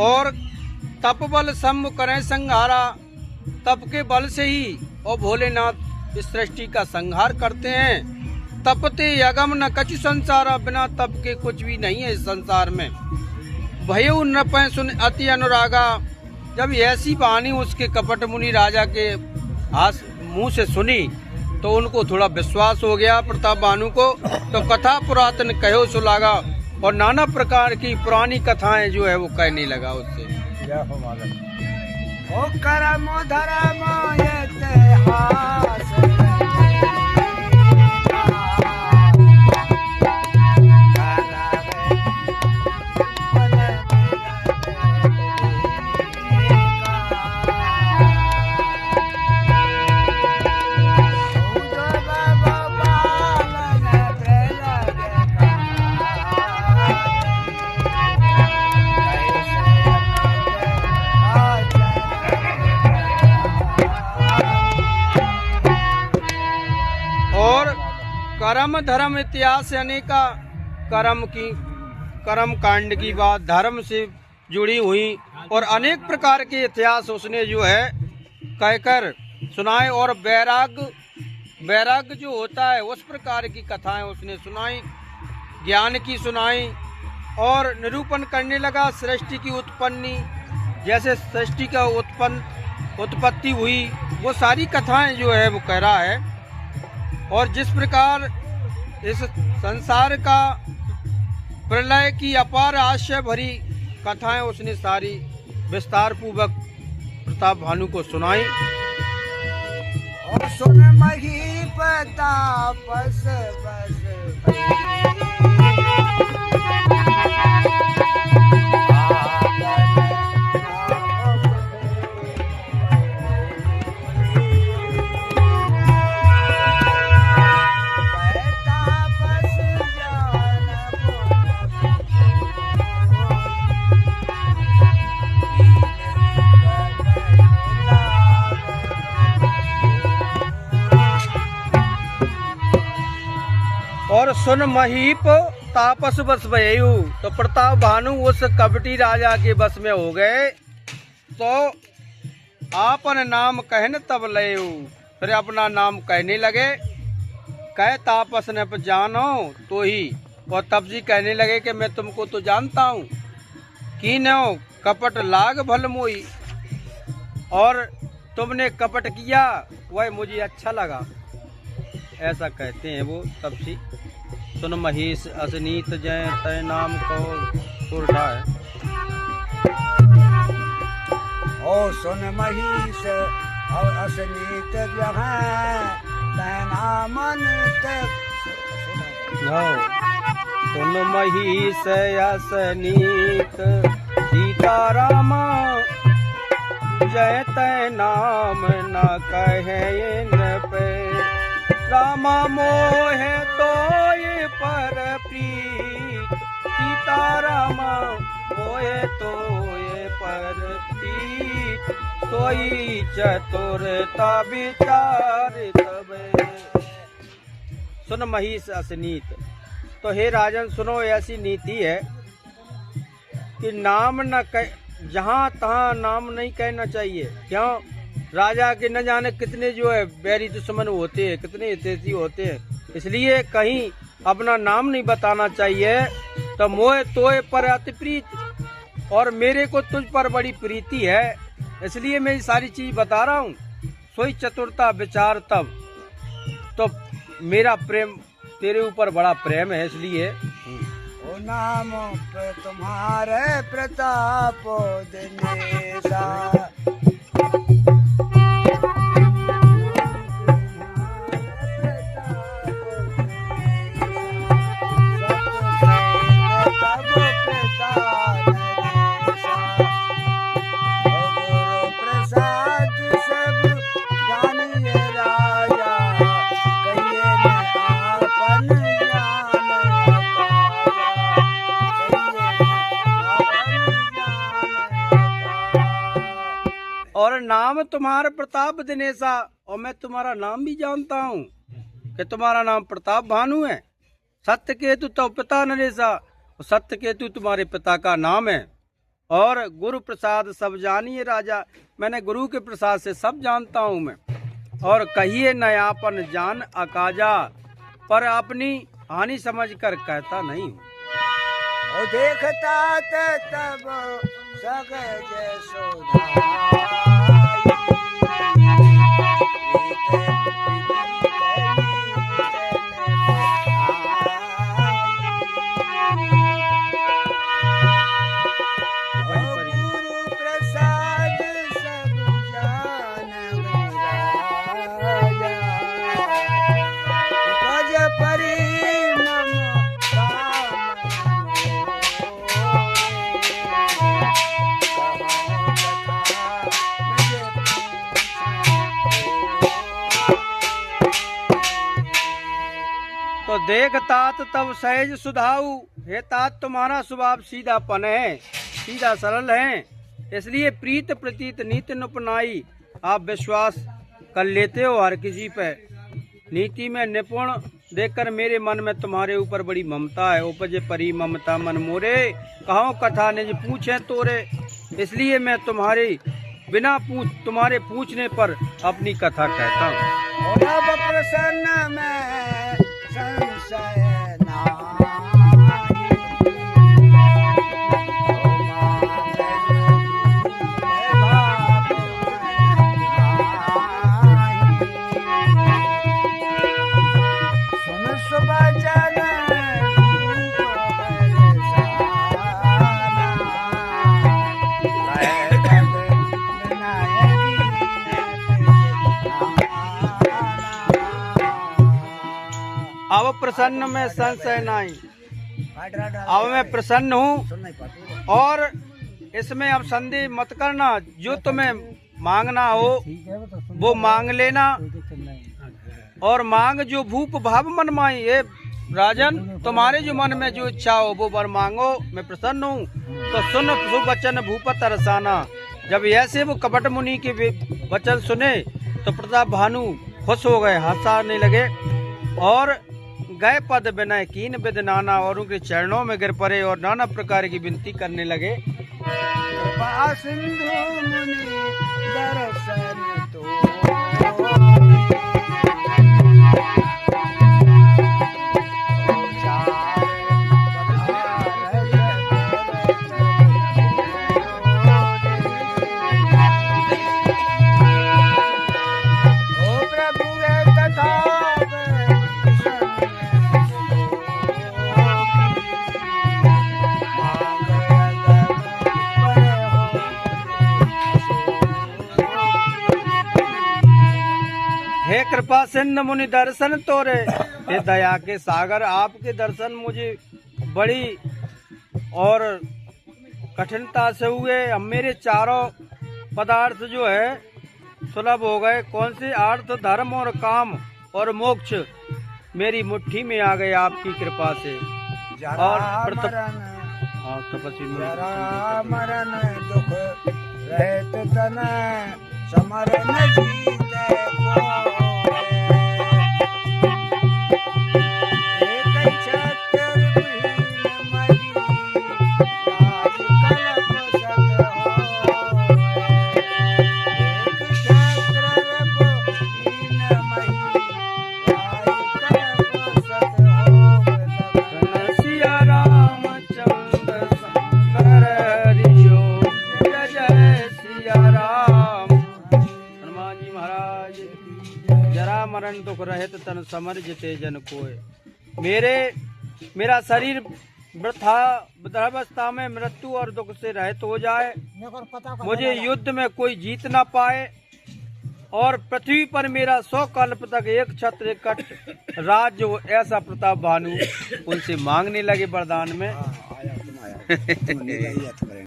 और तप बल सम्म करें संहारा, तप के बल से ही और भोलेनाथ इस सृष्टि का संहार करते हैं। तपते यगम न कछु संसारा, बिना तप के कुछ भी नहीं है इस संसार में। भयउ नृपै सुन अति अनुरागा, जब ऐसी वाणी उसके कपट मुनि राजा के मुंह से सुनी तो उनको थोड़ा विश्वास हो गया प्रताप भानु को। तो कथा पुरातन कहो सुलागा, और नाना प्रकार की पुरानी कथाएं जो है वो कहने लगा उससे। ओ करम धर्म इतिहास, कर्म धर्म इतिहास यानी का कर्म कांड की बात धर्म से जुड़ी हुई और अनेक प्रकार के इतिहास उसने जो है कहकर सुनाए। और वैराग्य जो होता है उस प्रकार की कथाएं उसने सुनाई, ज्ञान की सुनाई। और निरूपण करने लगा सृष्टि की उत्पन्नी, जैसे सृष्टि का उत्पत्ति हुई वो सारी कथाएं जो है वो कह रहा है। और जिस प्रकार इस संसार का प्रलय की अपार आश्चर्य भरी कथाएं उसने सारी विस्तार पूर्वक प्रताप भानु को सुनाई। और सुन मही प्रताप बस और सुन महीप तापस बस भयु, तो प्रताप भानु उस कपटी राजा के बस में हो गए। तो आपन नाम कहन तब लयु, फिर अपना नाम कहने लगे। कह तापस ने जानो तो ही, और तब जी कहने लगे कि मैं तुमको तो जानता हूँ कि नो कपट लाग भल मोई, और तुमने कपट किया वह मुझे अच्छा लगा, ऐसा कहते हैं वो तपसी। सुन महेश असनीत जय तय नाम कहो सुरठा है। ओ सुन महीश और असनीत जहाँ तय नाम सुन महीश असनीत सीताराम, जय तय नाम न कहे न पे। रामा मोहे तो ये पर प्रीत, सीतारामा मोहे तो ये पर प्रीत। सोई चतुरता विचार तबे। सुन महीश असनीत, तो हे राजन सुनो ऐसी नीति है कि नाम न कह, जहाँ तहाँ नाम नहीं कहना चाहिए। क्यों? राजा के न जाने कितने जो है बैरी दुश्मन होते हैं, कितने हितैषी होते हैं, इसलिए कहीं अपना नाम नहीं बताना चाहिए। तो मोह तोय पर अति प्रीत, और मेरे को तुझ पर बड़ी प्रीति है, इसलिए मैं ये सारी चीज बता रहा हूँ। सोई चतुरता विचार तब, तो मेरा प्रेम तेरे ऊपर बड़ा प्रेम है, इसलिए ओ नाम पे तुम्हारे प्रताप दिनेशा। और नाम तुम्हारा प्रताप दिनेशा, और मैं तुम्हारा नाम भी जानता हूँ कि तुम्हारा नाम प्रताप भानु है। सत्य केतु तो पिता नरेशा, और सत्य केतु तुम्हारे पिता का नाम है। और गुरु प्रसाद सब जानिए राजा, मैंने गुरु के प्रसाद से सब जानता हूँ मैं। और कहिए नयापन जान अकाजा, पर अपनी हानि समझकर कहता नहीं हूँ। ओ देखता तब सगज सुधाई, तो देख तात तब सहज सुधाऊ, हे तात तुम्हारा स्वभाव सीधापन है, सीधा सरल है, इसलिए प्रीत प्रतीत नीति नुपनाई। आप विश्वास कर लेते हो हर किसी पे, नीति में निपुण देखकर मेरे मन में तुम्हारे ऊपर बड़ी ममता है। उपजे परी ममता मन मोरे, कहो कथा निज पूछे तोरे, इसलिए मैं तुम्हारे बिना तुम्हारे पूछने पर अपनी कथा कहता हूँ। अब प्रसन्न में संशय अब प्रसन्न में संशय नहीं, अब मैं प्रसन्न हूँ। और इसमें अब संदेह मत करना, जो तुम्हें मांगना हो वो मांग लेना, और मांग जो भूप भाव मन माई। ये राजन, तुम्हारे जो मन में जो इच्छा हो वो वर मांगो, मैं प्रसन्न हूँ। तो सुन सुवचन भूपत रसाना, जब ऐसे वो कपट मुनि के वचन सुने तो प्रताप भानु खुश हो गए, हंसाने लगे और गए पद विनय कीन विद नाना, और उनके चरणों में गिर पड़े और नाना प्रकार की विनती करने लगे। सिंधु मुनि दर्शन तो हे कृपा सिंधु मुनि दर्शन तोरे, हे दया के सागर आपके दर्शन मुझे बड़ी और कठिनता से हुए। अब मेरे चारों पदार्थ जो है सुलभ हो गए। कौन से? अर्थ धर्म और काम और मोक्ष मेरी मुट्ठी में आ गए आपकी कृपा से। और तपस्वी मरण दुख रहत तन समरण जीते मरण दुख रहत तन समर जिते जन कोय। मेरा शरीर वृद्धावस्था में मृत्यु और दुख से रहित हो जाए, मुझे युद्ध में कोई जीत ना पाए, और पृथ्वी पर मेरा 100 कल्प तक एक छत्र कट राज्य हो, ऐसा प्रताप भानु उनसे मांगने लगे वरदान में।